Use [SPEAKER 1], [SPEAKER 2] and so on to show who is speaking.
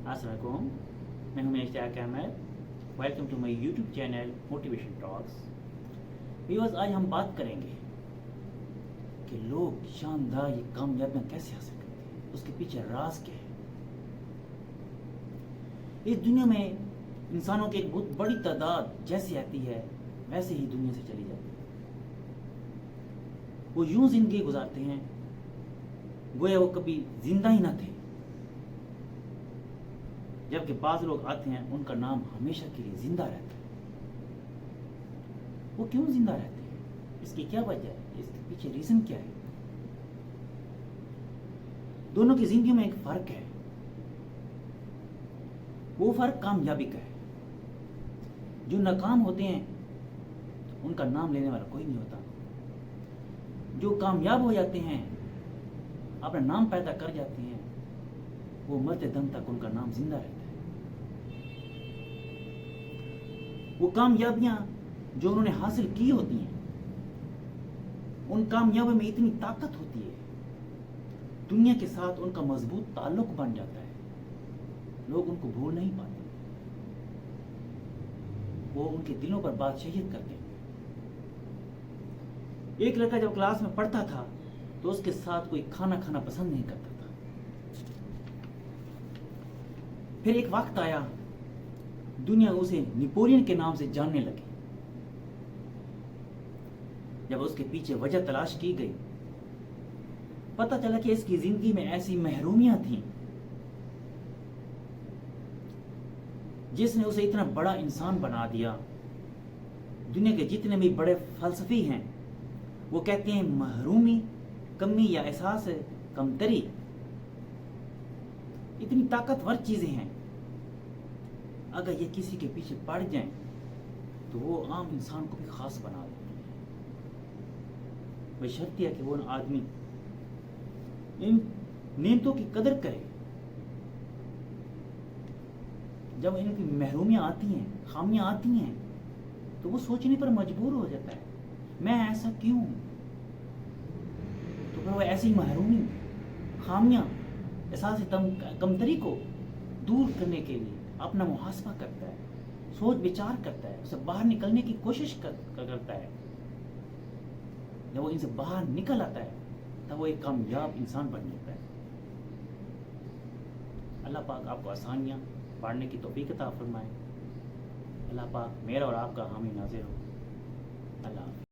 [SPEAKER 1] السلام علیکم، میں ہوں Ishtiaq Ahmed. Welcome to my YouTube channel motivation talks. Viewers, آج ہم بات کریں گے کہ لوگ شاندار یہ کامیابیاں کیسے حاصل کرتے ہیں، اس کے پیچھے راز کیا ہے. اس دنیا میں انسانوں کی ایک بہت بڑی تعداد جیسی آتی ہے ویسے ہی دنیا سے چلی جاتی ہے. وہ یوں زندگی گزارتے ہیں گویا وہ کبھی زندہ ہی نہ تھے، جبکہ بعض لوگ آتے ہیں ان کا نام ہمیشہ کے لیے زندہ رہتا ہے. وہ کیوں زندہ رہتے ہیں؟ اس کی کیا وجہ ہے؟ اس کے پیچھے ریزن کیا ہے؟ دونوں کی زندگی میں ایک فرق ہے. وہ فرق کامیابی کا ہے. جو ناکام ہوتے ہیں ان کا نام لینے والا کوئی نہیں ہوتا. جو کامیاب ہو جاتے ہیں، اپنا نام پیدا کر جاتے ہیں، وہ مرتے دم تک ان کا نام زندہ رہتا ہے. وہ کامیابیاں جو انہوں نے حاصل کی ہوتی ہیں، ان کامیابیوں میں اتنی طاقت ہوتی ہے، دنیا کے ساتھ ان کا مضبوط تعلق بن جاتا ہے. لوگ ان کو بھول نہیں پاتے. وہ ان کے دلوں پر بادشاہیت کرتے ہیں. ایک لڑکا جب کلاس میں پڑھتا تھا تو اس کے ساتھ کوئی کھانا کھانا پسند نہیں کرتا تھا. پھر ایک وقت آیا، دنیا اسے نیپولین کے نام سے جاننے لگی. جب اس کے پیچھے وجہ تلاش کی گئی، پتہ چلا کہ اس کی زندگی میں ایسی محرومیاں تھیں جس نے اسے اتنا بڑا انسان بنا دیا. دنیا کے جتنے بھی بڑے فلسفی ہیں وہ کہتے ہیں محرومی، کمی یا احساس کمتری اتنی طاقتور چیزیں ہیں، اگر یہ کسی کے پیچھے پڑ جائیں تو وہ عام انسان کو بھی خاص بنا دیتی ہے. بشرط ہے کہ وہ آدمی ان نعمتوں کی قدر کرے. جب ان کی محرومیاں آتی ہیں، خامیاں آتی ہیں، تو وہ سوچنے پر مجبور ہو جاتا ہے، میں ایسا کیوں؟ تو پھر وہ ایسی محرومی، خامیاں، احساس کمتری کو دور کرنے کے لیے اپنا محاسبہ کرتا ہے، سوچ بچار کرتا ہے، اسے باہر نکلنے کی کوشش کرتا ہے. جب وہ ان سے باہر نکل آتا ہے تب وہ ایک کامیاب انسان بن جاتا ہے. اللہ پاک آپ کو آسانیاں پڑھنے کی توفیق عطا فرمائے. اللہ پاک میرا اور آپ کا حامی ناظر ہو. اللہ حافظ.